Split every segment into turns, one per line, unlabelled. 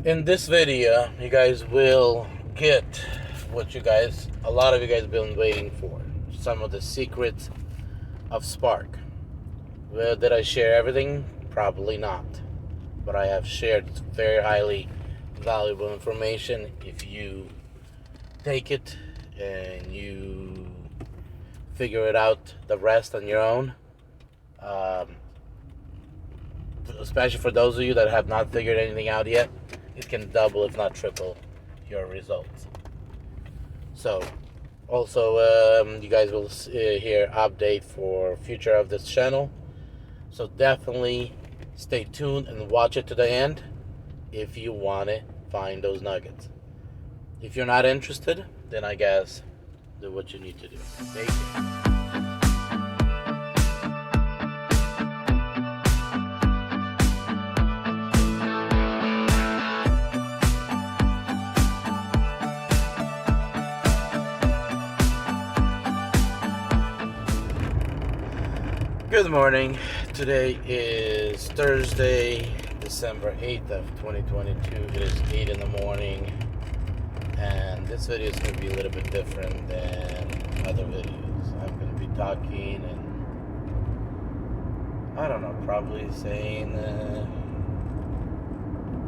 In this video, you guys will get what a lot of you guys have been waiting for. Some of the secrets of Spark. Well, did I share everything? Probably not. But I have shared very highly valuable information. If you take it and you figure it out the rest on your own, um, especially for those of you that have not figured anything out yet, it can double if not triple your results. So also you guys will hear update for future of this channel, so definitely stay tuned and watch it to the end if you want to find those nuggets. If you're not interested, then I guess do what you need to do. Thank you. Good morning. Today is Thursday, December 8th of 2022. It is 8 in the morning, and this video is going to be a little bit different than other videos. I'm going to be talking and I don't know, probably saying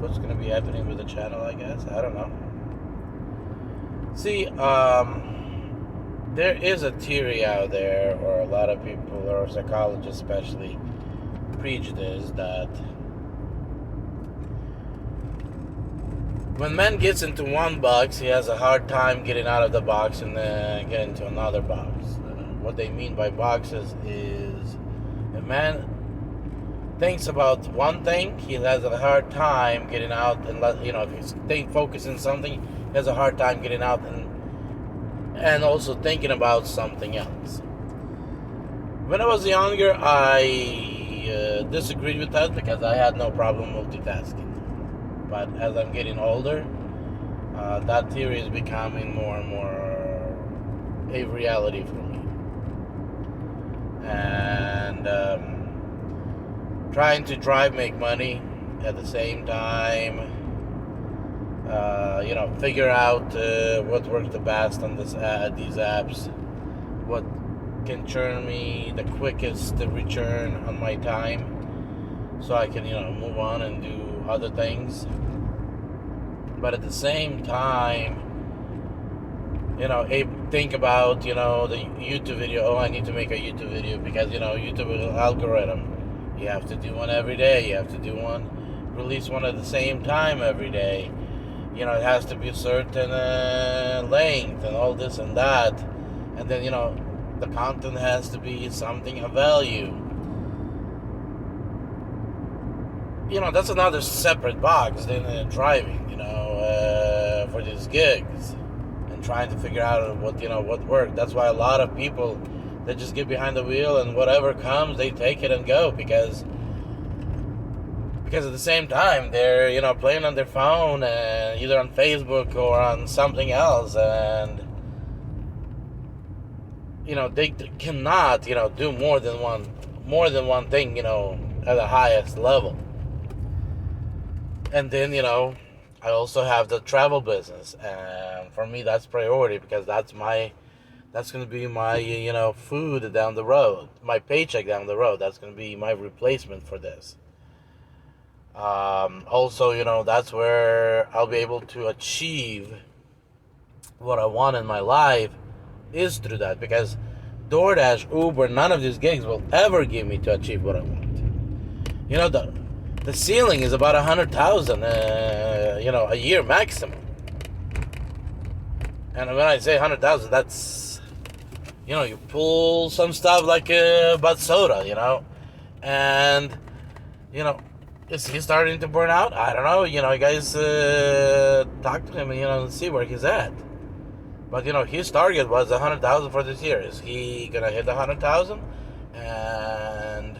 what's going to be happening with the channel, I guess. I don't know. See, there is a theory out there, or a lot of people, or psychologists especially, preach this, that when man gets into one box, he has a hard time getting out of the box and then get into another box. What they mean by boxes is, if man thinks about one thing, he has a hard time getting out, and if he's staying focused on something, he has a hard time getting out and also thinking about something else. When I was younger, I disagreed with that because I had no problem multitasking. But as I'm getting older, that theory is becoming more and more a reality for me. And trying to make money at the same time, figure out what works the best on these apps, what can churn me the quickest return on my time, so I can move on and do other things. But at the same time, think about the YouTube video. Oh, I need to make a YouTube video because YouTube algorithm. You have to do one every day. You have to do one, release one at the same time every day. It has to be a certain length and all this and that. And then, the content has to be something of value. That's another separate box than driving, for these gigs. And trying to figure out what worked. That's why a lot of people, they just get behind the wheel and whatever comes, they take it and go. Because at the same time they're playing on their phone and either on Facebook or on something else, and they cannot do more than one thing at the highest level. And then I also have the travel business, and for me that's priority because that's going to be my food down the road, my paycheck down the road. That's going to be my replacement for this. Also, that's where I'll be able to achieve what I want in my life, is through that, because DoorDash, Uber, none of these gigs will ever give me to achieve what I want. The ceiling is about 100,000, a year maximum. And when I say 100,000, that's, you pull some stuff like Bud Soda, and, is he starting to burn out? I don't know. You guys talk to him and see where he's at. But his target was 100,000 for this year. Is he gonna hit 100,000? And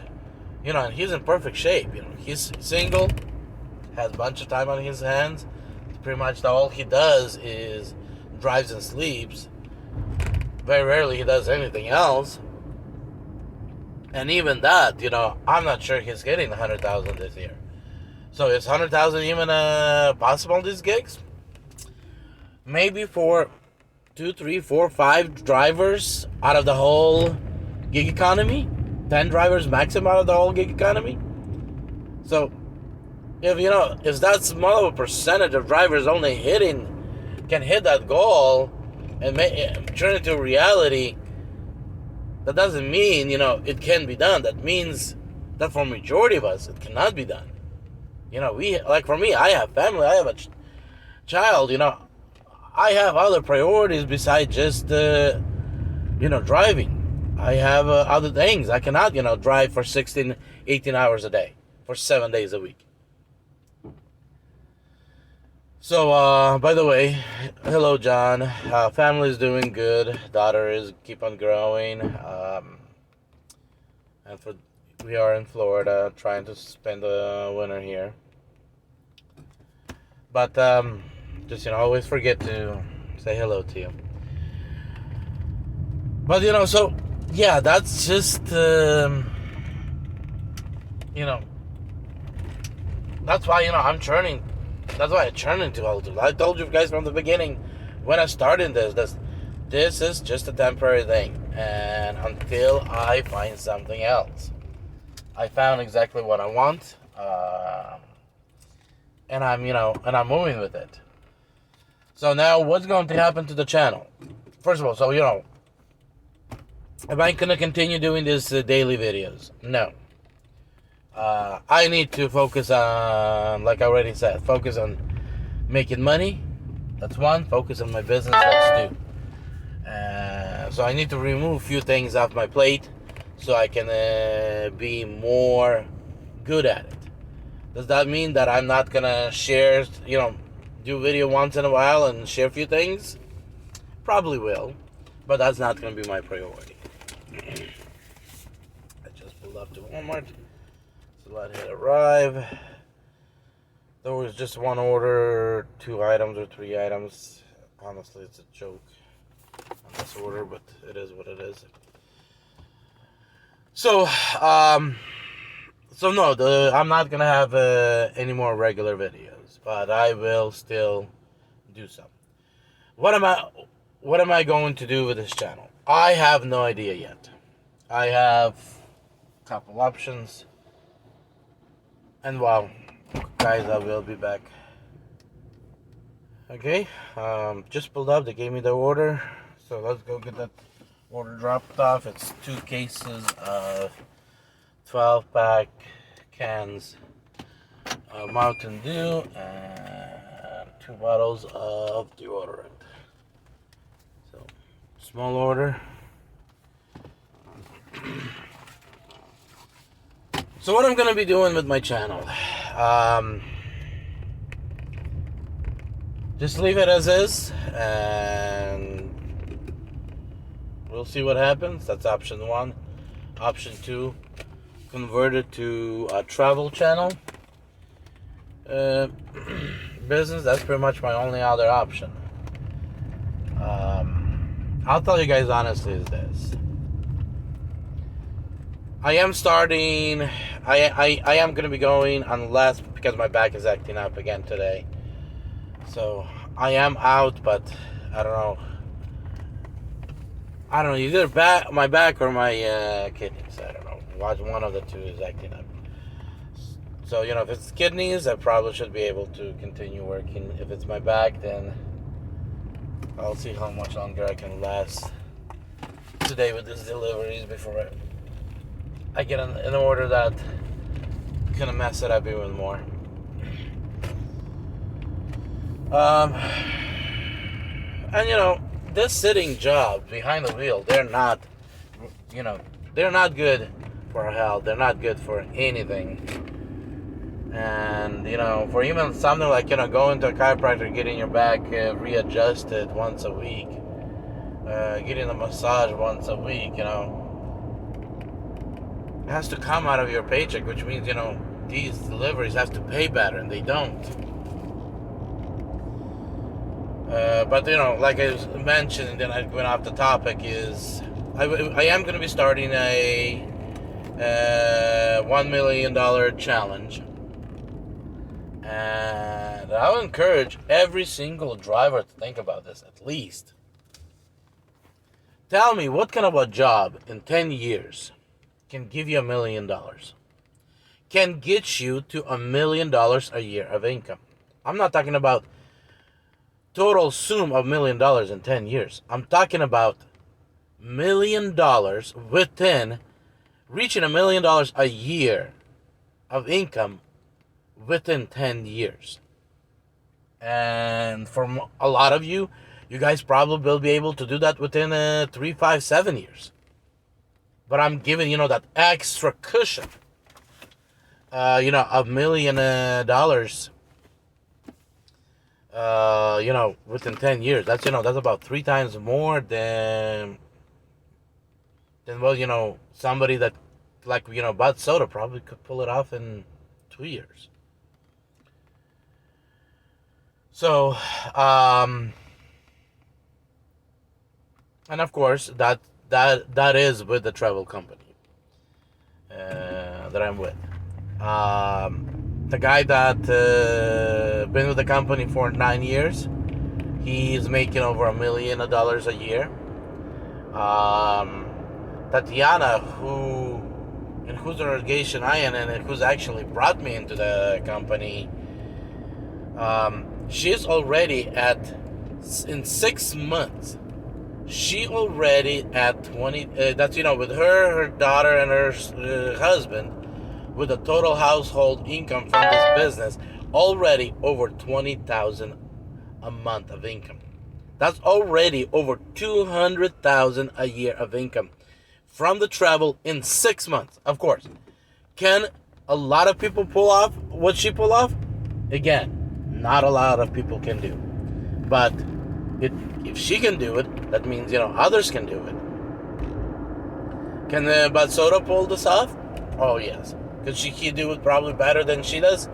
and he's in perfect shape. He's single, has a bunch of time on his hands. Pretty much all he does is drives and sleeps. Very rarely he does anything else. And even that, I'm not sure he's getting 100,000 this year. So is 100,000 even possible in these gigs? Maybe for 2, 3, 4, 5 drivers out of the whole gig economy. 10 drivers maximum out of the whole gig economy. So if that small of a percentage of drivers only can hit that goal and turn it to reality, that doesn't mean it can be done. That means that for majority of us it cannot be done. For me, I have family, I have a child. I have other priorities besides just driving. I have other things. I cannot drive for 16, 18 hours a day for 7 days a week. So, by the way, hello, John. Family is doing good. Daughter is keep on growing. We are in Florida, trying to spend the winter here. But just always forget to say hello to you. But so yeah, that's just that's why I'm churning. That's why I turn into altitude. I told you guys from the beginning when I started this is just a temporary thing, and until I find something else. I found exactly what I want, and I'm moving with it. So now, what's going to happen to the channel? First of all, am I gonna continue doing these daily videos? No. I need to focus on, like I already said, focus on making money. That's one. Focus on my business. That's two. So I need to remove a few things off my plate so I can be more good at it. Does that mean that I'm not gonna share, do video once in a while and share a few things? Probably will, but that's not gonna be my priority. I just pulled up to Walmart. So let it arrive. There was just one order, 2 items or 3 items. Honestly, it's a joke on this order, but it is what it is. So, no, I'm not gonna have any more regular videos, but I will still do some. What am I going to do with this channel? I have no idea yet. I have a couple options. And wow, guys, I will be back. Okay, just pulled up. They gave me the order, so let's go get that order dropped off. It's 2 cases of 12-pack cans of Mountain Dew and 2 bottles of deodorant. So, small order. So what I'm going to be doing with my channel, just leave it as is, and we'll see what happens. That's option 1. Option 2, convert it to a travel channel. Business, that's pretty much my only other option. I'll tell you guys honestly is this. I am starting, I am going to be going unless, because my back is acting up again today. So, I am out, but I don't know, either my back or my kidneys, I don't know. One of the two is acting up. So, if it's kidneys, I probably should be able to continue working. If it's my back, then I'll see how much longer I can last today with these deliveries before I get an order that gonna mess it up even more. And this sitting job behind the wheel, they're not good for health. They're not good for anything. And for even something like going to a chiropractor, getting your back readjusted once a week, getting a massage once a week, it has to come out of your paycheck, which means, these deliveries have to pay better, and they don't. But, like I mentioned, and then I went off the topic, is I am going to be starting a $1 million challenge. And I'll encourage every single driver to think about this at least. Tell me what kind of a job in 10 years can give you $1 million, can get you to $1 million a year of income. I'm not talking about total sum of $1 million in 10 years. I'm talking about $1 million within reaching $1 million a year of income within 10 years. And for a lot of you, you guys probably will be able to do that within 3, 5, 7 years. But I'm giving, that extra cushion, $1 million, within 10 years. That's about 3 times more than somebody that, like, Bud Soda probably could pull it off in 2 years. So, and of course, that is with the travel company that I'm with. The guy that been with the company for 9 years, he's making over $1 million a year. Tatiana, in whose organization I am and who's actually brought me into the company, she's already in 6 months, she already at 20, that's, with her daughter and her husband, with a total household income from this business, already over $20,000 a month of income. That's already over $200,000 a year of income from the travel in 6 months. Of course, can a lot of people pull off what she pulled off? Again, not a lot of people can do. But if she can do it, that means, others can do it. Can Bud Soda pull this off? Oh, yes. Could she do it probably better than she does?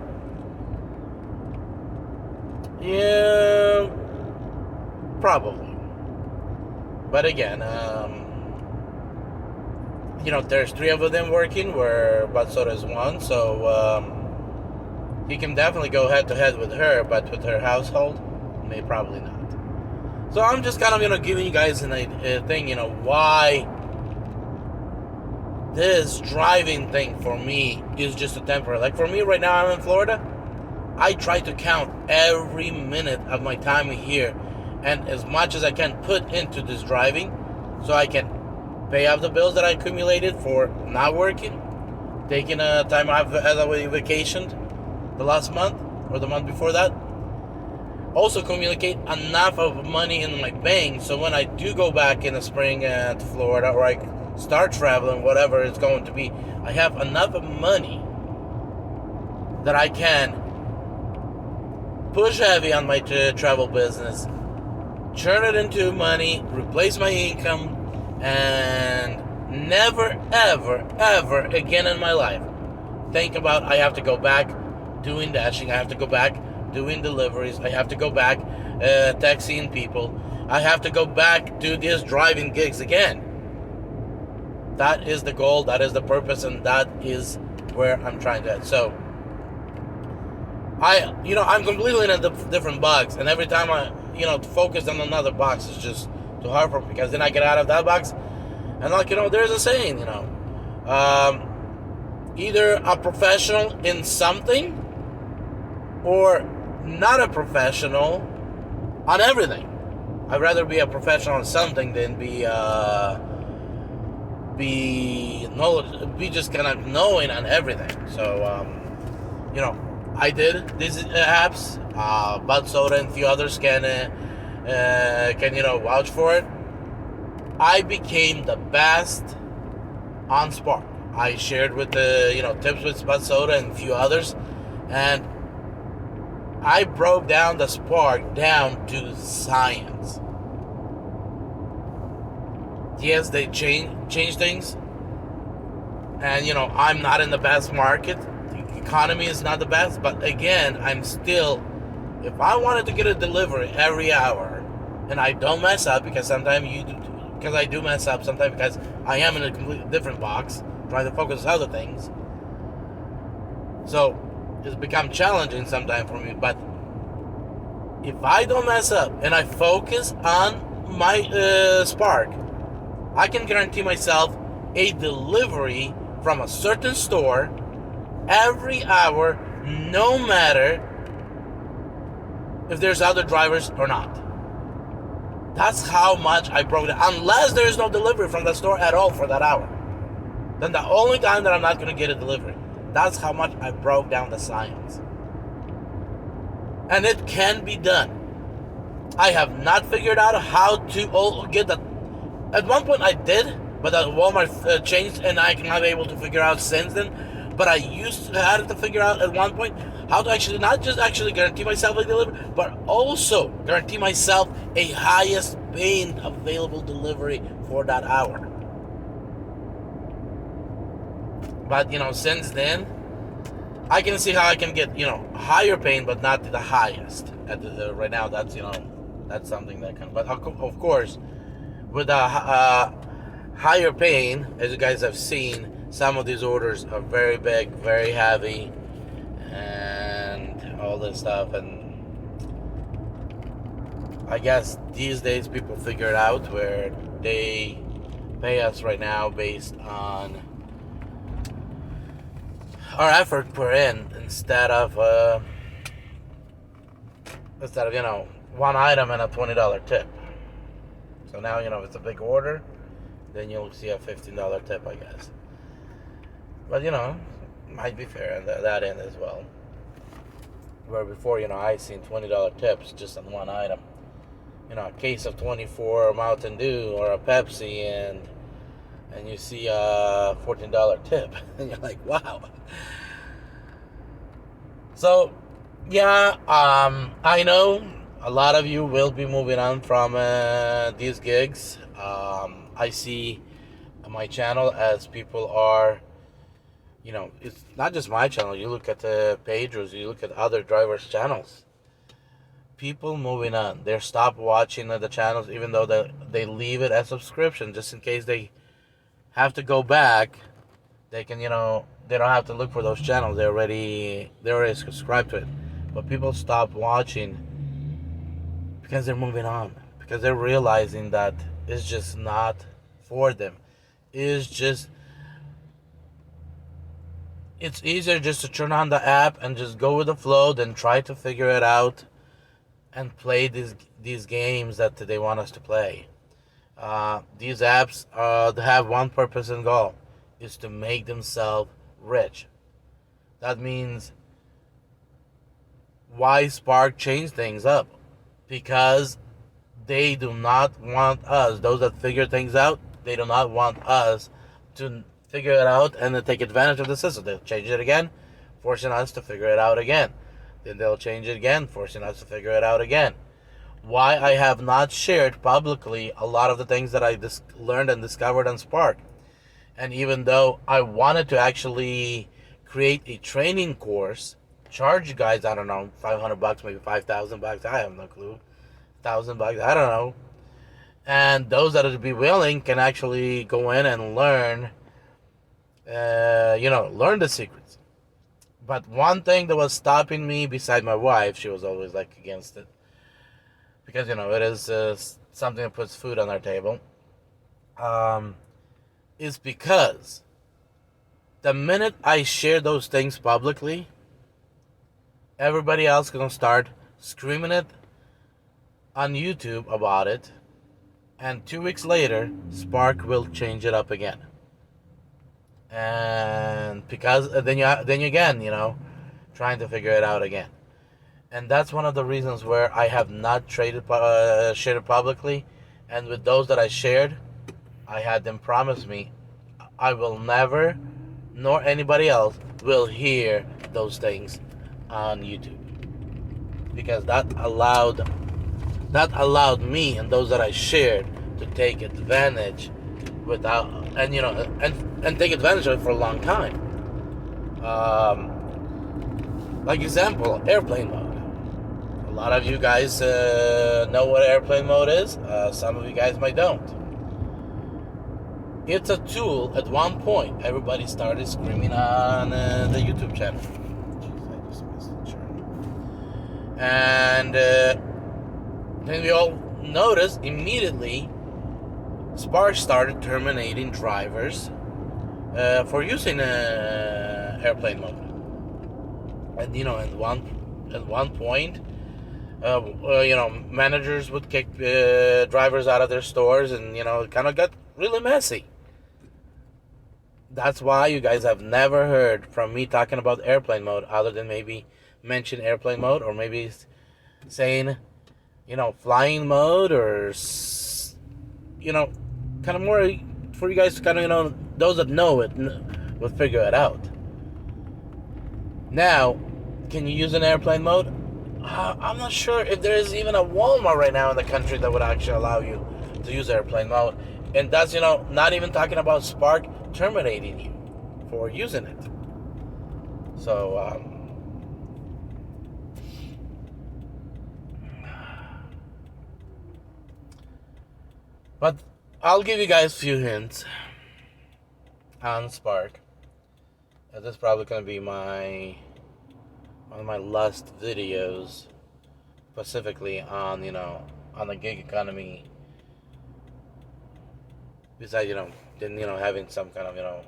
Yeah, probably. But again, there's 3 of them working, where Bud Soda is one, so he can definitely go head to head with her, but with her household, probably not. So I'm just kind of, giving you guys a thing, why this driving thing for me is just a temporary. Like for me right now, I'm in Florida. I try to count every minute of my time here, and as much as I can put into this driving, so I can pay off the bills that I accumulated for not working, taking a time off as I vacationed the last month or the month before that. Also communicate enough of money in my bank, so when I do go back in the spring to Florida, or I start traveling, whatever it's going to be, I have enough of money that I can push heavy on my travel business, turn it into money, replace my income, and never, ever, ever again in my life think about I have to go back doing dashing, I have to go back doing deliveries, I have to go back taxiing people, I have to go back to these driving gigs again. That is the goal, that is the purpose, and that is where I'm trying to head. So I'm completely in a different box, and every time I focus on another box is just too hard for me, because then I get out of that box, and there's a saying, either a professional in something or not a professional on everything. I'd rather be a professional on something than be just kind of knowing on everything. So I did these apps. Bud Soda and a few others can vouch for it. I became the best on Spark. I shared with the tips with Bud Soda and a few others, and I broke down the Spark down to science. Yes, they change things, and I'm not in the best market. The economy is not the best, but again, I'm still. If I wanted to get a delivery every hour, and I don't mess up, because sometimes because I do mess up sometimes, because I am in a completely different box trying to focus on other things. So it's become challenging sometimes for me. But if I don't mess up and I focus on my Spark, I can guarantee myself a delivery from a certain store every hour, no matter if there's other drivers or not. That's how much I broke it. Unless there is no delivery from the store at all for that hour, then the only time that I'm not going to get a delivery. That's how much I broke down the science. And it can be done. I have not figured out how to get that. At one point I did, but Walmart changed and I cannot be able to figure out since then. But I used to have to figure out at one point how to actually not just actually guarantee myself a delivery, but also guarantee myself a highest paying available delivery for that hour. But since then, I can see how I can get higher paying, but not the highest. Right now, that's that's something that can. But of course, with a higher paying, as you guys have seen, some of these orders are very big, very heavy, and all this stuff. And I guess these days people figure it out where they pay us right now based on our effort put in instead of one item and a $20 tip. So now if it's a big order, then you'll see a $15 tip, I guess. But might be fair on that end as well. Where before I seen $20 tips just on one item. A case of 24 Mountain Dew or a Pepsi, and you see a $14 tip, and you're like, wow. So, yeah, I know a lot of you will be moving on from these gigs. I see my channel as people are, it's not just my channel. You look at the Pedro's, you look at other drivers' channels. People moving on. They stop watching the channels, even though they leave it as subscription, just in case they have to go back. They can, they don't have to look for those channels. They're already subscribed to it. But people stop watching because they're moving on, because they're realizing that it's just not for them. It's easier just to turn on the app and just go with the flow than try to figure it out and play these games that they want us to play. These apps they have one purpose and goal, is to make themselves rich. That means why Spark changed things up? Because they do not want us, those that figure things out, they do not want us to figure it out and then take advantage of the system. They'll change it again, forcing us to figure it out again. Then they'll change it again, forcing us to figure it out again. Why I have not shared publicly a lot of the things that I learned and discovered on Spark. And even though I wanted to actually create a training course, charge you guys, I don't know, $500, maybe $5,000, I have no clue, $1,000, I don't know. And those that would be willing can actually go in and learn, learn the secrets. But one thing that was stopping me, beside my wife, she was always like against it, because it is something that puts food on our table, is because the minute I share those things publicly, everybody else is gonna start screaming it on YouTube about it, and 2 weeks later, Spark will change it up again. And because then you again, trying to figure it out again. And that's one of the reasons where I have not shared it publicly. And with those that I shared, I had them promise me I will never, nor anybody else, will hear those things on YouTube. Because that allowed me and those that I shared to take advantage without, and take advantage of it for a long time. Like example, airplane mode. A lot of you guys know what airplane mode is. Some of you guys might don't. It's a tool. At one point, everybody started screaming on the YouTube channel. Jeez, I just And then we all noticed immediately Spark started terminating drivers for using airplane mode. And at one point, managers would kick drivers out of their stores, and it kind of got really messy. That's why you guys have never heard from me talking about airplane mode, other than maybe mention airplane mode, or maybe saying, flying mode, or kind of more for you guys to kind of, those that know it will figure it out. Now, can you use an airplane mode? I'm not sure if there is even a Walmart right now in the country that would actually allow you to use airplane mode. And that's, not even talking about Spark terminating you for using it. So, but I'll give you guys a few hints on Spark. This is probably going to be one of my last videos, specifically on the gig economy. Besides, having some kind of,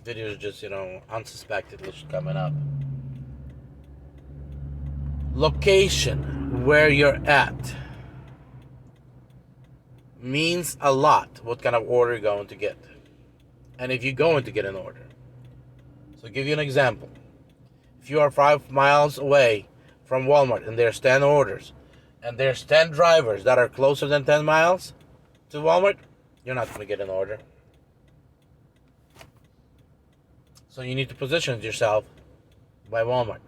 videos just, unsuspectedly coming up. Location, where you're at, means a lot what kind of order you're going to get. And if you're going to get an order. So I'll give you an example. If you are 5 miles away from Walmart and there's 10 orders, and there's 10 drivers that are closer than 10 miles to Walmart, you're not going to get an order. So you need to position yourself by Walmart.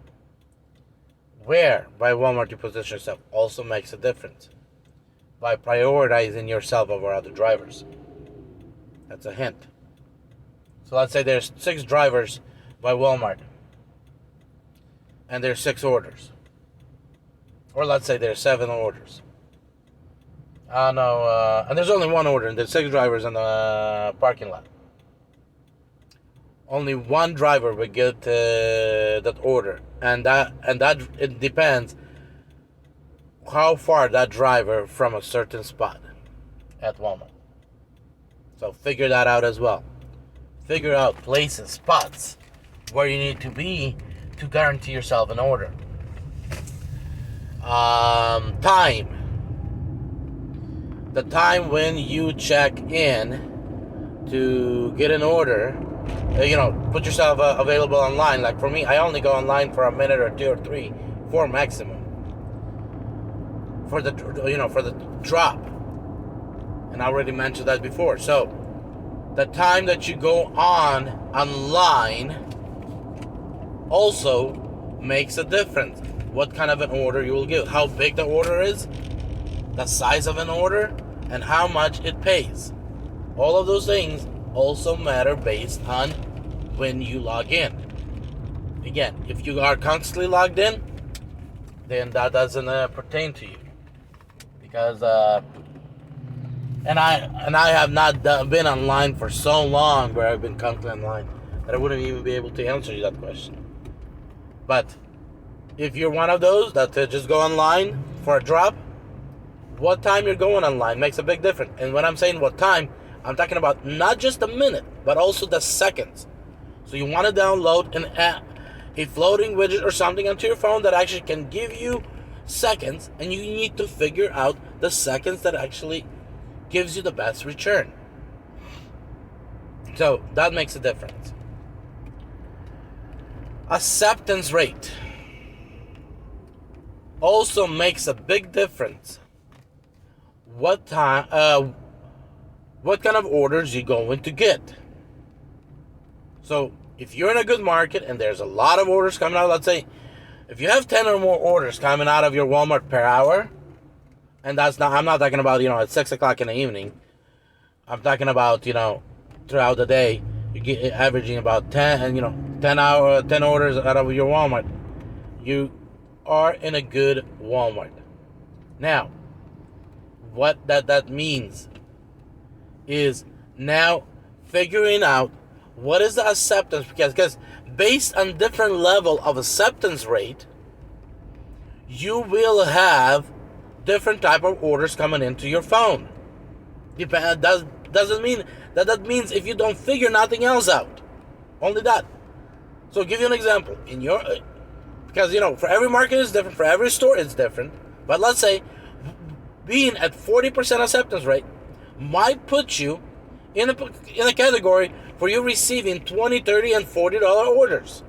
Where by Walmart you position yourself also makes a difference. By prioritizing yourself over other drivers. That's a hint. So let's say there's 6 drivers by Walmart, and there's 6 orders. Or let's say there's 7 orders. And there's only 1 order, and there's 6 drivers in the parking lot. Only 1 driver will get that order, and that it depends how far that driver from a certain spot at Walmart. So figure that out as well. Figure out places, spots where you need to be to guarantee yourself an order. Time. The time when you check in to get an order, put yourself available online. Like for me, I only go online for a minute or 2 or 3, 4 maximum. For the drop. And I already mentioned that before. So the time that you go online also makes a difference. What kind of an order you will give, how big the order is, the size of an order, and how much it pays. All of those things also matter based on when you log in. Again, if you are constantly logged in, then that doesn't pertain to you. Because and I have not been online for so long, where I've been constantly online, that I wouldn't even be able to answer you that question. But if you're one of those that just go online for a drop, what time you're going online makes a big difference. And when I'm saying what time, I'm talking about not just a minute, but also the seconds. So you want to download a floating widget or something onto your phone that actually can give you seconds, and you need to figure out the seconds that actually gives you the best return. So that makes a difference. Acceptance rate also makes a big difference. What kind of orders you're going to get. So if you're in a good market and there's a lot of orders coming out, let's say if you have 10 or more orders coming out of your Walmart per hour, and I'm not talking about, at 6 o'clock in the evening. I'm talking about, throughout the day, you get averaging about 10 orders out of your Walmart. You are in a good Walmart. Now, what that means is now figuring out what is the acceptance? Because based on different level of acceptance rate, you will have different type of orders coming into your phone. Doesn't mean that means if you don't figure nothing else out, only that. So I'll give you an example. Because for every market is different, for every store it's different. But let's say being at 40% acceptance rate might put you in a category for you receiving $20, $30, and $40 orders.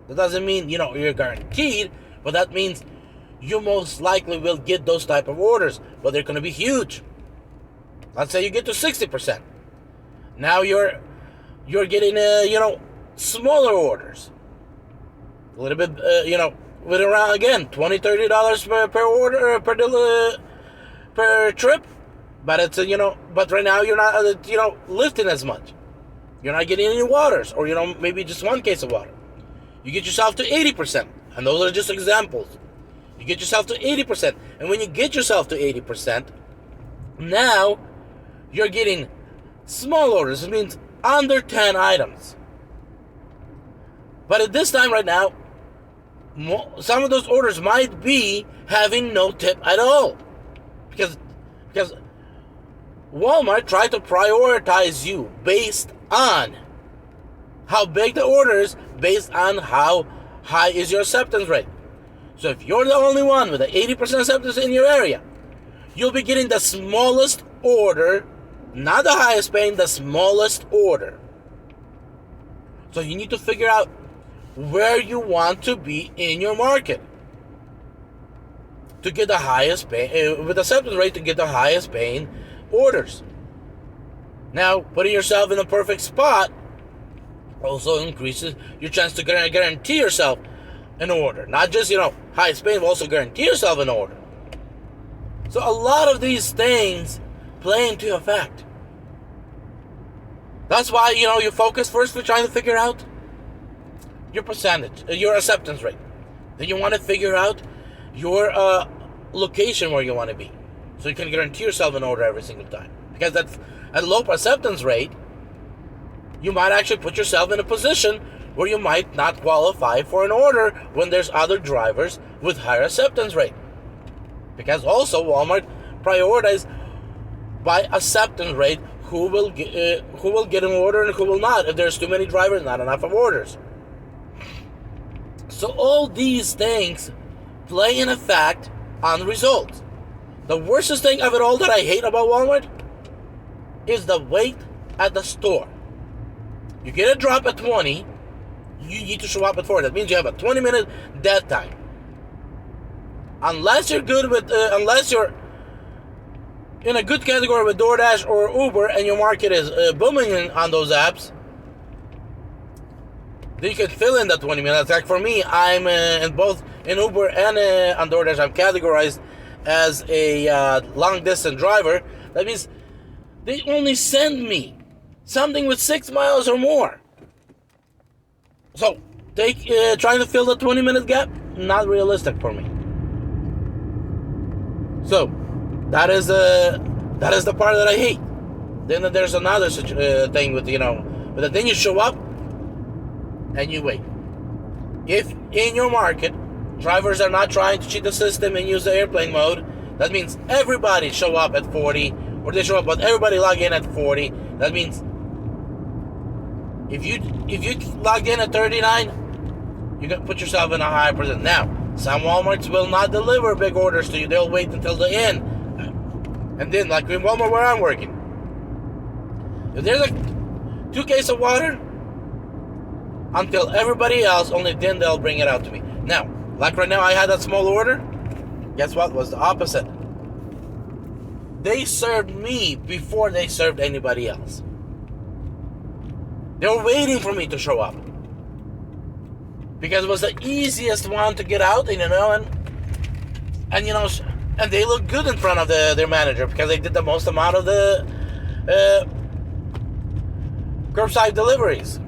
That doesn't mean you're guaranteed, but that means you most likely will get those type of orders, but they're going to be huge. Let's say you get to 60%. Now you're getting smaller orders, a little bit with around again $20, $30 per order per trip, but it's but right now you're not lifting as much. You're not getting any waters, or maybe just one case of water. You get yourself to 80%, and those are just examples. You get yourself to 80%, and when you get yourself to 80%, now you're getting small orders. It means under 10 items. But at this time right now, some of those orders might be having no tip at all, because Walmart tried to prioritize you based on how big the order is, based on how high is your acceptance rate. So if you're the only one with an 80% acceptance in your area, you'll be getting the smallest order, not the highest paying, the smallest order. So you need to figure out where you want to be in your market to get the highest pay, with acceptance rate, to get the highest paying orders. Now, putting yourself in the perfect spot also increases your chance to guarantee yourself an order. Not just, highest paying, but also guarantee yourself an order. So a lot of these things play into effect. That's why, you focus first for trying to figure out your percentage, your acceptance rate. Then you want to figure out your location where you want to be, so you can guarantee yourself an order every single time. Because at a low acceptance rate, you might actually put yourself in a position where you might not qualify for an order when there's other drivers with higher acceptance rate. Because also Walmart prioritizes by acceptance rate who will get an order and who will not. If there's too many drivers, not enough of orders. So all these things play in effect on results. The worstest thing of it all that I hate about Walmart is the wait at the store. You get a drop at 20, you need to show up at 4. That means you have a 20-minute dead time. Unless you're good with, unless you're in a good category with DoorDash or Uber and your market is booming on those apps, then you can fill in that 20 minutes. Like for me, I'm in Uber and on DoorDash, I'm categorized as a long-distance driver. That means they only send me something with 6 miles or more. So, trying to fill the 20-minute gap, not realistic for me. So, that is the part that I hate. Then there's another thing with, but then you show up and you wait. If in your market, drivers are not trying to cheat the system and use the airplane mode, that means everybody show up at 40, or they show up, but everybody log in at 40. That means if you log in at 39, you can put yourself in a higher percent. Now, some Walmarts will not deliver big orders to you. They'll wait until the end. And then, like in Walmart where I'm working, if there's a 2 cases of water, until everybody else, only then they'll bring it out to me. Now, like right now, I had that small order. Guess what? It was the opposite. They served me before they served anybody else. They were waiting for me to show up, because it was the easiest one to get out, and they look good in front of their manager because they did the most amount of the curbside deliveries.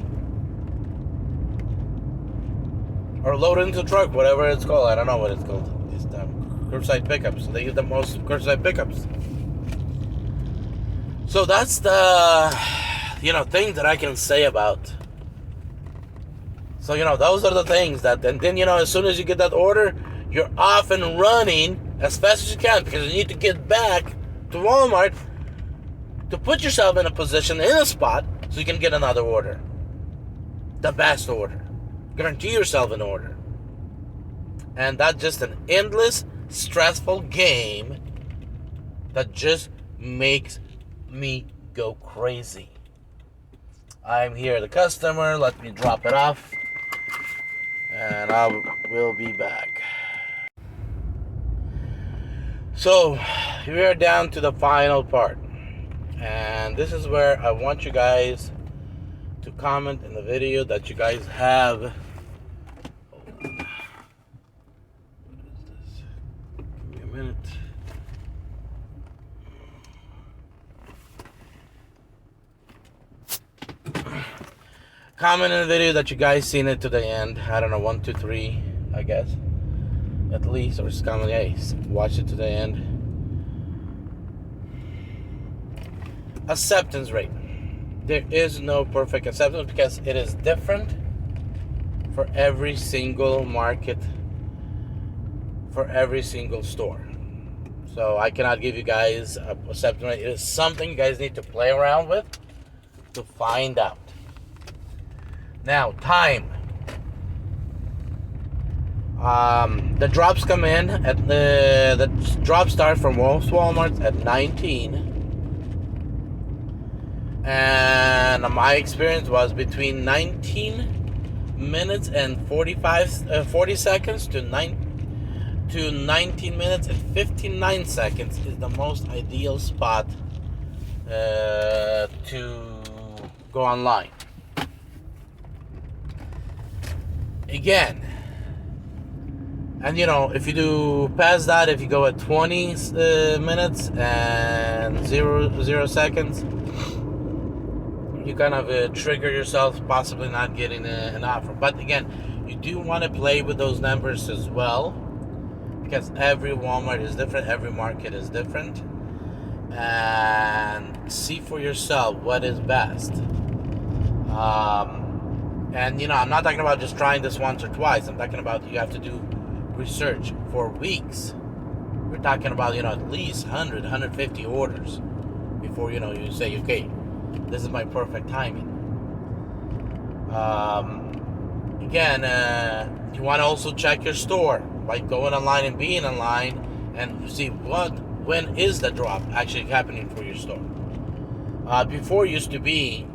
Or load into truck, whatever it's called. I don't know what it's called. It's curbside pickups. They use the most curbside pickups. So that's things that I can say about. So, those are the things that, and then, as soon as you get that order, you're off and running as fast as you can, because you need to get back to Walmart to put yourself in a position, in a spot, so you can get another order. The best order. Guarantee yourself an order. And that's just an endless, stressful game that just makes me go crazy. I'm here, the customer. Let me drop it off, and I will be back. So, we are down to the final part, and this is where I want you guys to comment in the video that you guys have. What is this? Give me a minute. Comment in the video that you guys seen it to the end. I don't know, 1, 2, 3, I guess. At least, or just comment, hey, watch it to the end. Acceptance rate. There is no perfect acceptance because it is different for every single market, for every single store. So I cannot give you guys a acceptance rate. It is something you guys need to play around with to find out. Now, time. The drops come in at the drops start from most Walmarts at 19, and my experience was between 19 minutes and 40 seconds to 19 minutes and 59 seconds is the most ideal spot to go online. Again, and if you do past that, if you go at 20 minutes and 0 seconds, you kind of trigger yourself possibly not getting an offer. But again, you do want to play with those numbers as well, because every Walmart is different, every market is different, and see for yourself what is best. And I'm not talking about just trying this once or twice. I'm talking about you have to do research for weeks. We're talking about at least 100, 150 orders before you say, okay, this is my perfect timing. Again, you want to also check your store by going online and being online and see when is the drop actually happening for your store. Before used to be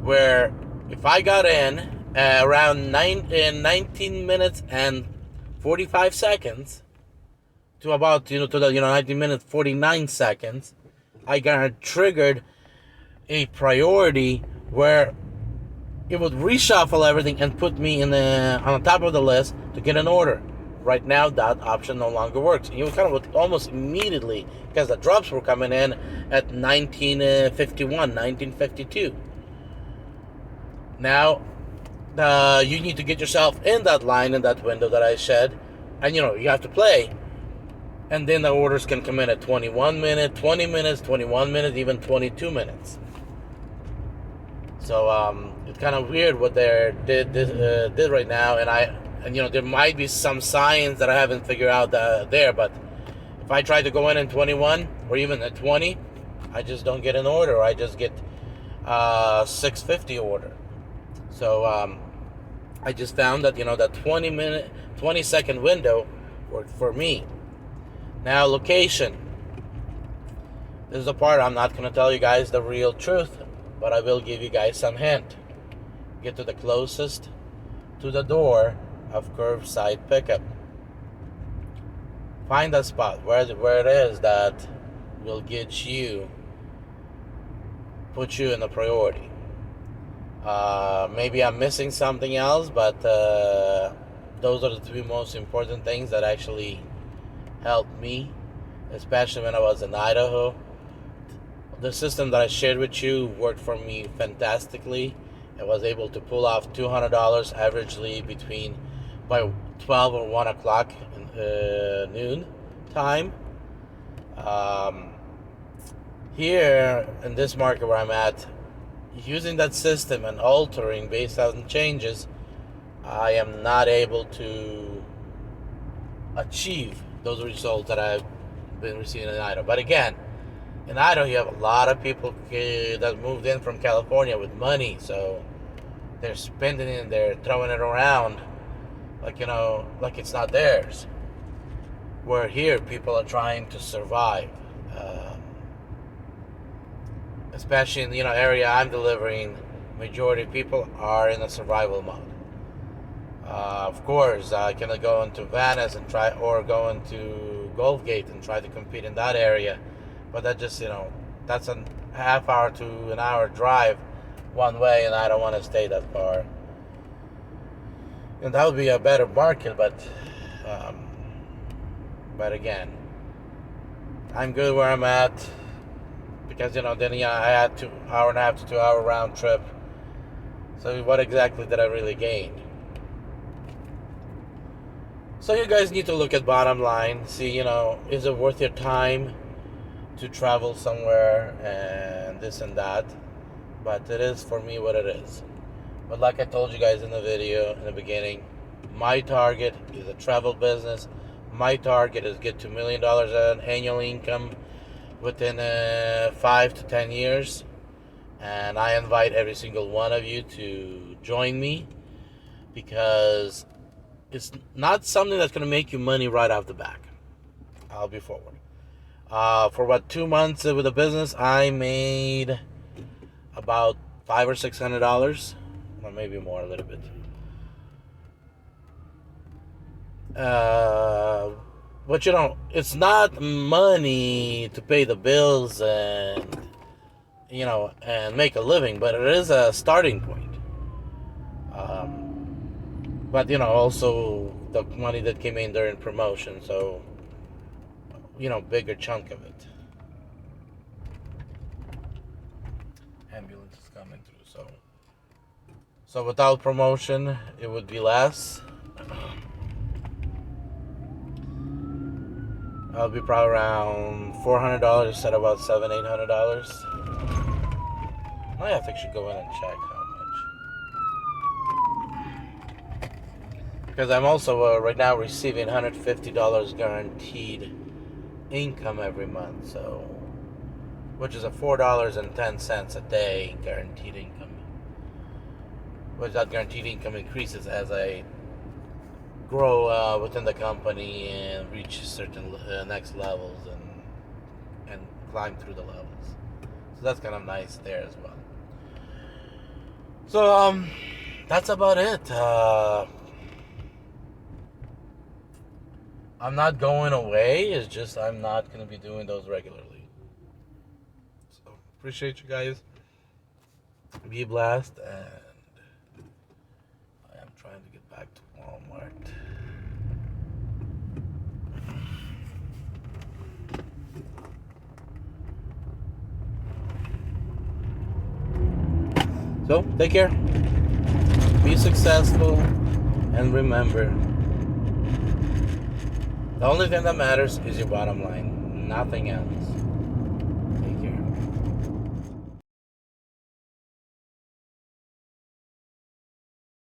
where if I got in around 19 minutes and 45 seconds to about to the 19 minutes 49 seconds, I got triggered a priority where it would reshuffle everything and put me on the top of the list to get an order. Right now, that option no longer works. You kind of almost immediately, because the drops were coming in at 1951, 1952. Now, you need to get yourself in that line, in that window that I said, and you have to play. And then the orders can come in at 21 minutes, 20 minutes, 21 minutes, even 22 minutes. So it's kind of weird what they did right now, and there might be some signs that I haven't figured out there. But if I try to go in 21 or even at 20, I just don't get an order. I just get 650 order. So I just found that that 20 second window worked for me. Now, location. This is the part I'm not going to tell you guys the real truth, but I will give you guys some hint. Get to the closest to the door of curbside pickup. Find a spot where it is that will get you, put you in the priority. Maybe I'm missing something else, but those are the three most important things that actually helped me, especially when I was in Idaho. The system that I shared with you worked for me fantastically. I was able to pull off $200 averagely by 12 or 1 o'clock noon time. Here in this market where I'm at, using that system and altering based on changes, I am not able to achieve those results that I've been receiving in Idaho. But again, in Idaho, you have a lot of people that moved in from California with money, so they're spending it, they're throwing it around like, like it's not theirs. Where here, people are trying to survive. Especially in the area I'm delivering, majority of people are in a survival mode. Of course, I can go into Venice and try, or go into Gulf Gate and try to compete in that area, but that just that's a half hour to an hour drive one way, and I don't want to stay that far. And that would be a better market, but again, I'm good where I'm at. Because then I had 1.5 to 2 hour round trip. So what exactly did I really gain? So you guys need to look at bottom line. See, is it worth your time to travel somewhere and this and that? But it is for me what it is. But like I told you guys in the video in the beginning, my target is a travel business. My target is get to $1 million in annual income within 5 to 10 years, and I invite every single one of you to join me, because it's not something that's going to make you money right off the back. I'll be forward. For about 2 months with the business, I made about $500 or $600, or maybe more, a little bit. But it's not money to pay the bills and and make a living, but it is a starting point. But also the money that came in during promotion, so bigger chunk of it. Ambulance is coming through, so without promotion it would be less. I'll be probably around $400 instead of about $700-800. I have to actually go in and check how much, because I'm also right now receiving $150 guaranteed income every month, so which is a $4.10 a day guaranteed income. Which that guaranteed income increases as I grow within the company and reach certain next levels and climb through the levels. So that's kind of nice there as well. So that's about it. I'm not going away. It's just I'm not going to be doing those regularly. So appreciate you guys. Be blessed, and I am trying to get back to Walmart. So, take care, be successful, and remember, the only thing that matters is your bottom line, nothing else.